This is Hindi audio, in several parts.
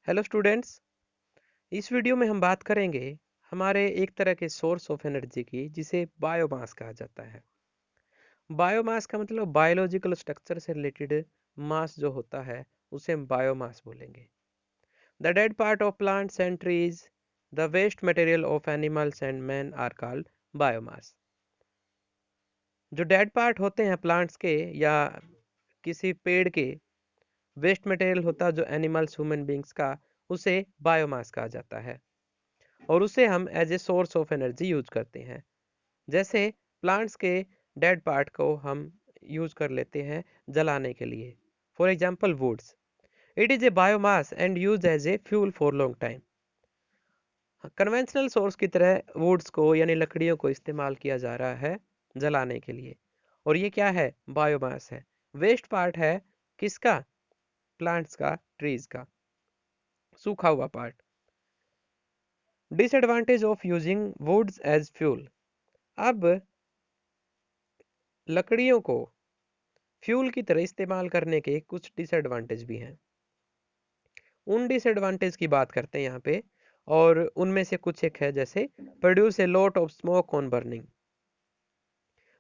Hello students. इस वीडियो में हम बात करेंगे हमारे एक तरह के सोर्स ऑफ एनर्जी की जिसे बायोमास कहा जाता है। बायोमास का मतलब बायोलॉजिकल स्ट्रक्चर से रिलेटेड मास जो होता है उसे हम बायोमास बोलेंगे। The dead part of plants and trees, the waste material of animals and man are called biomass. जो डेड पार्ट होते हैं प्लांट्स के या किसी पेड़ के, वेस्ट मटेरियल होता है जो एनिमल्स ह्यूमन बींग्स का, उसे बायोमास कहा जाता है और उसे हम as a source of energy use करते हैं। जैसे प्लांट्स के डेड पार्ट को हम यूज कर लेते हैं जलाने के लिए। For example woods, it is a biomass and use as a fuel for long time. Conventional source की तरह वुड्स को यानी लकड़ियों को इस्तेमाल किया जा रहा है जलाने के लिए, और ये क्या है? बायोमास है। वेस्ट पार्ट है किसका? प्लांट्स का, ट्रीज का, सूखा हुआ part. Disadvantage of using woods as fuel. अब लकड़ियों को फ्यूल की तरह इस्तेमाल करने के कुछ डिसएडवांटेज भी हैं। उन डिसएडवांटेज की बात करते हैं यहाँ पे, और उनमें से कुछ एक है जैसे produce a lot of smoke on burning.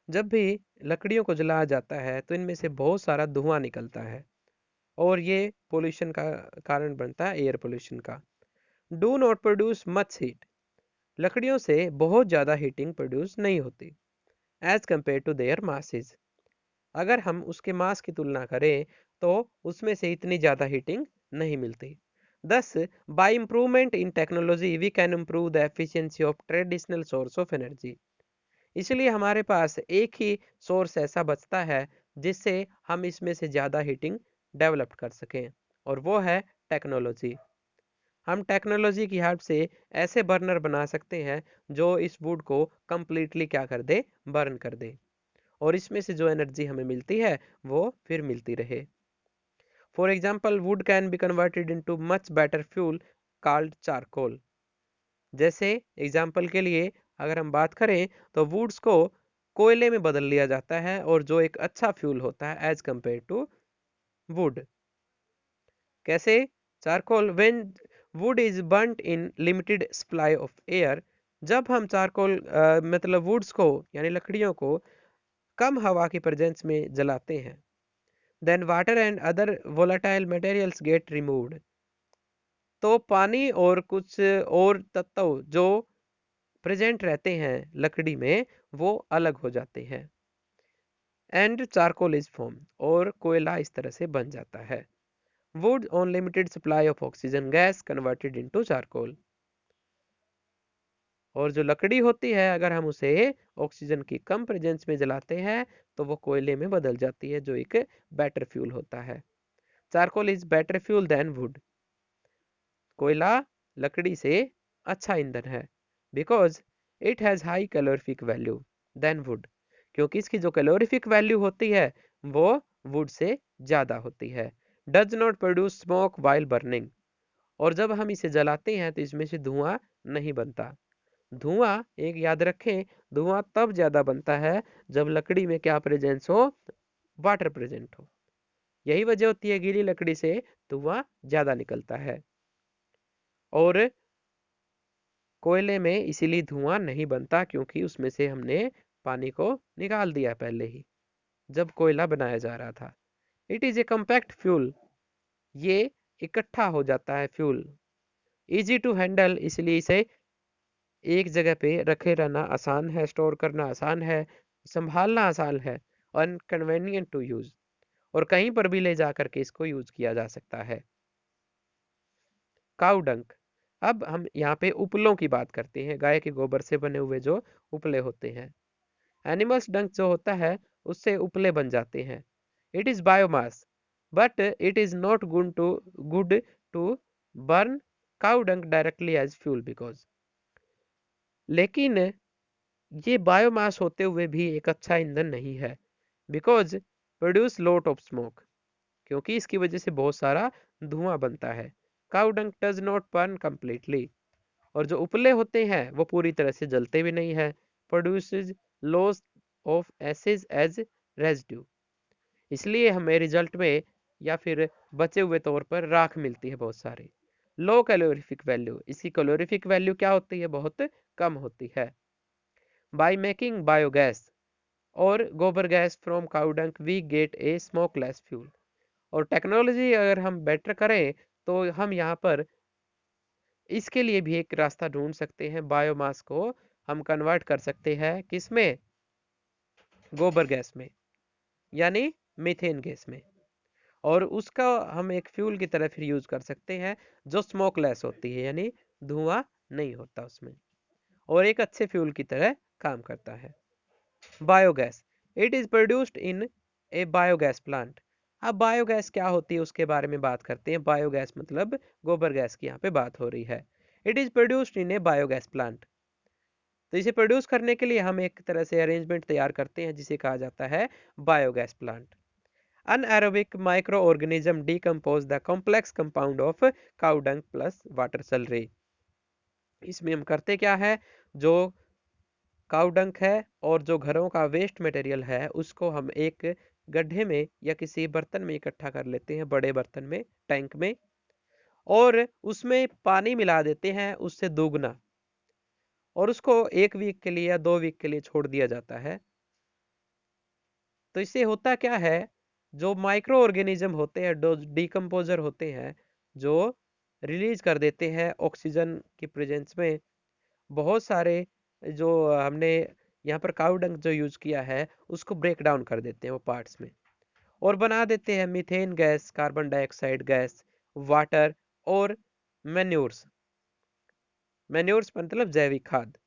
जब भी लकड़ियों को जलाया जाता है तो इनमें से बहुत सारा धुआं निकलता है और ये पोल्यूशन का कारण बनता है, एयर पोल्यूशन का। Do not produce much heat. लकड़ियों से बहुत ज़्यादा हीटिंग प्रोड्यूस नहीं होती as compare to their masses. अगर हम उसके मास की तुलना करें तो उसमें से इतनी ज़्यादा हीटिंग नहीं मिलती। Thus, by improvement in technology, we can improve the efficiency of traditional source of energy. इसलिए हमारे पास एक ही सोर्स ऐसा बचता है जिससे हम इसमें से ज़्यादा हीटिंग डेवलप कर सकें, और वो है टेक्नोलॉजी। हम टेक्नोलॉजी की हेल्प से ऐसे बर्नर बना सकते हैं जो इस वुड को कम्प्लीटली क्या कर दे, बर्न कर दे, और इसमें से जो एनर्जी हमें मिलती है वो फिर मिलती रहे। For example, would can be converted into much better fuel called charcoal. जैसे एग्जाम्पल के लिए अगर हम बात करें तो वुड्स को कोयले में बदल लिया जाता है, और जो एक अच्छा फ्यूल होता है एज कंपेयर टू वुड। कैसे? Charcoal, when would is burnt in limited supply of air. जब हम चारकोल मतलब वुड्स को यानी लकड़ियों को कम हवा की प्रेजेंस में जलाते हैं, then water and other volatile materials get removed. तो पानी और कुछ और तत्व जो प्रेजेंट रहते हैं लकड़ी में वो अलग हो जाते हैं, एंड चारकोल इज फॉर्म, और कोयला इस तरह से बन जाता है। Would on limited supply of oxygen gas converted into charcoal. और जो लकड़ी होती है अगर हम उसे ऑक्सीजन की कम प्रेजेंस में जलाते हैं तो वो कोयले में बदल जाती है जो एक बेटर फ्यूल होता है। Charcoal is better fuel than wood. कोयला लकड़ी से अच्छा ईंधन है, because it has high calorific value than wood. क्योंकि इसकी जो कैलोरीफिक वैल्यू होती है वो वुड से ज़्यादा होती है। Does not produce smoke while burning. और जब हम इसे जलाते हैं तो इसमें से धुआं नहीं बनता। धुआं, एक याद रखें, धुआं तब ज़्यादा बनता है जब लकड़ी में क्या प्रेजेंस हो? वाटर प्रेजेंट हो। यही वजह होती है गीली लकड़ी से धुआं ज़्यादा निकलता है, और कोयले में इसीलिए धुआं नहीं बनता क्योंकि उसमें से हमने पानी को निकाल दिया पहले ही जब कोयला बनाया जा रहा था। It is A compact fuel. ये इकट्ठा हो जाता है फ्यूल। इजी टू हैंडल, इसलिए इसे एक जगह पे रखे रहना आसान है, स्टोर करना आसान है, संभालना आसान है, और कन्वेनियंट टू यूज, और कहीं पर भी ले जा करके इसको यूज किया जा सकता है। काउ डंक। अब हम यहाँ पे उपलों की बात करते हैं, गाय के गोबर से बने हुए जो उपले होते हैं। एनिमल्स डंक जो होता है उससे उपले बन जाते हैं। It is biomass but it is not good to burn cow dung directly as fuel because. लेकिन ये बायोमास होते हुए भी एक अच्छा ईंधन नहीं है, because produce lot of smoke, क्योंकि इसकी वजह से बहुत सारा धुआं बनता है। काउ डंक डज नॉट बर्न कंप्लीटली। और जो उपले होते हैं वो पूरी तरह से जलते भी नहीं है। Produces lots of acid as residue. इसलिए हमें रिजल्ट में या फिर बचे हुए तौर पर राख मिलती है बहुत सारी। लो कैलोरीफिक वैल्यू, इसकी कैलोरीफिक वैल्यू क्या होती है, बहुत कम होती है। बाय मेकिंग बायोगैस और गोबर gas from cow dung we get a smokeless fuel. और टेक्नोलॉजी अगर हम बेटर करें तो हम यहाँ पर इसके लिए भी एक रास्ता ढूंढ सकते हैं। बायोमास को हम कन्वर्ट कर सकते हैं किसमें, गोबर गैस में, यानी मीथेन गैस में, और उसका हम एक फ्यूल की तरह फिर यूज कर सकते हैं जो स्मोकलेस होती है, यानी धुआं नहीं होता उसमें, और एक अच्छे फ्यूल की तरह काम करता है। Biogas, it is produced in A biogas plant. अब बायोगैस क्या होती है उसके बारे में बात करते हैं। बायोगैस मतलब गोबर गैस की यहाँ पे बात हो रही है। It is produced in A biogas plant. तो इसे प्रोड्यूस करने के लिए हम एक तरह से अरेंजमेंट तैयार करते हैं जिसे कहा जाता है biogas plant. Anaerobic microorganism decompose the complex compound of cow dung plus water slurry। इसमें हम करते क्या है, जो काउ डंक है और जो घरों का वेस्ट मटेरियल है उसको हम एक गड्ढे में या किसी बर्तन में इकट्ठा कर लेते हैं, बड़े बर्तन में, टैंक में, और उसमें पानी मिला देते हैं उससे दोगुना, और उसको 1 वीक के लिए या 2 वीक के लिए छोड़ दिया जाता है। तो इससे होता क्या है, जो माइक्रो ऑर्गेनिज्म होते हैं, जो डिकम्पोजर होते हैं, जो रिलीज कर देते हैं ऑक्सीजन की प्रेजेंस में बहुत सारे, जो हमने यहाँ पर काउ डंग जो यूज किया है उसको ब्रेक डाउन कर देते हैं वो पार्ट्स में, और बना देते हैं methane gas, carbon dioxide gas, water, और मैन्योर्स। मैन्योर्स मतलब जैविक खाद।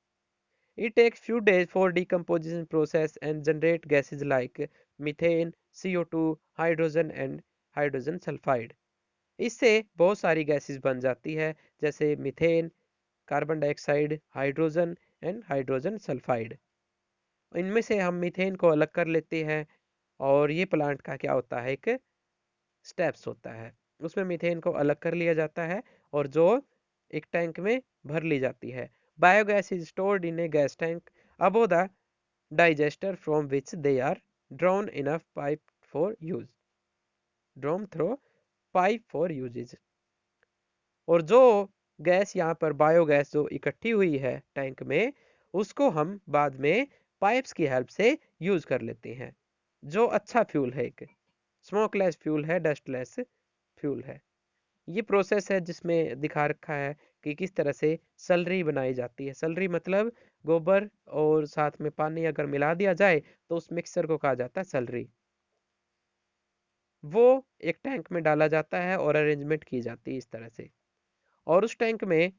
It takes few days for decomposition process and generate gases like methane, CO2, hydrogen and hydrogen sulfide। इससे बहुत सारी गैसेस बन जाती है, जैसे methane, carbon dioxide, hydrogen and hydrogen sulphide. इनमें से हम मीथेन को अलग कर लेते हैं, और ये प्लांट का क्या होता है, एक स्टेप्स होता है, उसमें मीथेन को अलग कर लिया जाता है और जो एक टैंक में भर ली जाती है। Biogas is stored in A gas tank above the digester from which they are drawn enough pipe for use, drawn through pipe for uses। और जो गैस यहाँ पर बायोगैस जो इकट्ठी हुई है टैंक में, उसको हम बाद में पाइप्स की हेल्प से यूज कर लेते हैं, जो अच्छा फ्यूल है, एक स्मोकलेस फ्यूल है, डस्टलेस फ्यूल है। ये प्रोसेस है जिसमें दिखा रखा है कि किस तरह से सलरी बनाई जाती है। सलरी मतलब गोबर और साथ में पानी अगर मिला दिया जाए तो उस मिक्सचर को कहा जाता है सलरी। वो एक टैंक में डाला जाता है और अरेंजमेंट की जाती है इस तरह से, और उस टैंक में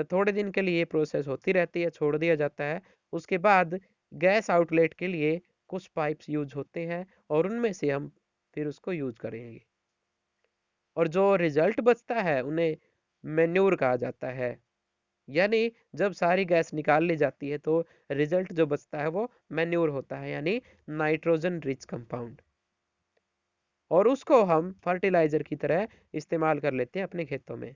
थोड़े दिन के लिए प्रोसेस होती रहती है, छोड़ दिया जाता है। उसके बाद गैस आउटलेट के लिए कुछ पाइप्स यूज होते हैं और उनमें से हम फिर उसको यूज करेंगे, और जो रिजल्ट बचता है उन्हें मेन्योर कहा जाता है। यानी जब सारी गैस निकाल ली जाती है तो रिजल्ट जो बचता है वो मेन्योर होता है, यानी नाइट्रोजन रिच कंपाउंड, और उसको हम फर्टिलाइजर की तरह इस्तेमाल कर लेते हैं अपने खेतों में।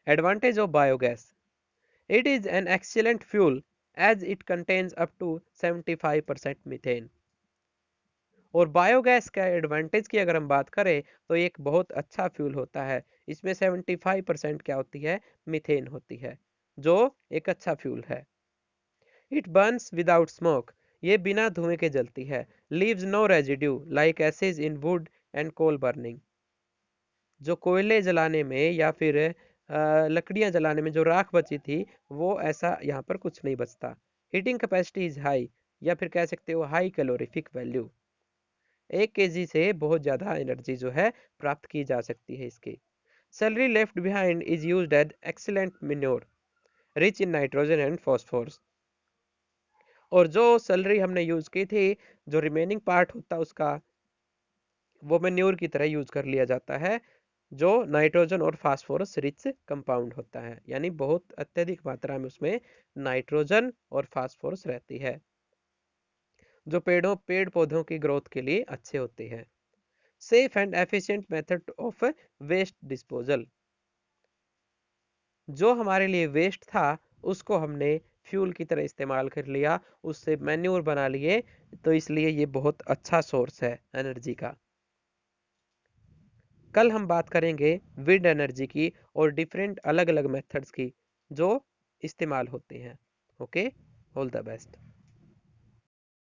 Advantage of biogas, it is an excellent fuel as it contains up to 75% methane. और बायोगैस का एडवांटेज की अगर हम बात करें तो एक बहुत अच्छा फ्यूल होता है। इसमें 75% क्या होती है, मीथेन होती है, जो एक अच्छा फ्यूल है। इट बर्न्स विदाउट स्मोक, ये बिना धुएं के जलती है। Leaves no residue like ashes in wood and coal burning, जो कोयले जलाने में या फिर लकड़ियां जलाने में जो राख बची थी, वो ऐसा यहाँ पर कुछ नहीं बचता। हीटिंग कैपेसिटी इज हाई, या फिर कह सकते हो हाई कैलोरीफिक वैल्यू। 1 kg से बहुत ज़्यादा एनर्जी जो है प्राप्त की जा सकती है इसकी। Celery left behind is used as excellent manure rich in nitrogen and phosphorus. और जो सैलरी हमने यूज की थी, जो रिमेनिंग पार्ट होता है उसका, वो मैन्योर की तरह यूज कर लिया जाता है, जो नाइट्रोजन और फास्फोरस रिच कंपाउंड होता है, यानी बहुत अत्यधिक मात्रा में उसमें नाइट्रोजन और फास्फोरस रहती है, जो पेड़ पौधों की ग्रोथ के लिए अच्छे होते हैं। Safe and efficient method of waste disposal, जो हमारे लिए वेस्ट था उसको हमने फ्यूल की तरह इस्तेमाल कर लिया, उससे मैन्योर बना लिए, तो इसलिए ये बहुत अच्छा सोर्स है एनर्जी का। कल हम बात करेंगे विंड एनर्जी की और डिफरेंट अलग अलग मेथड्स की जो इस्तेमाल होते हैं। Okay, all the best.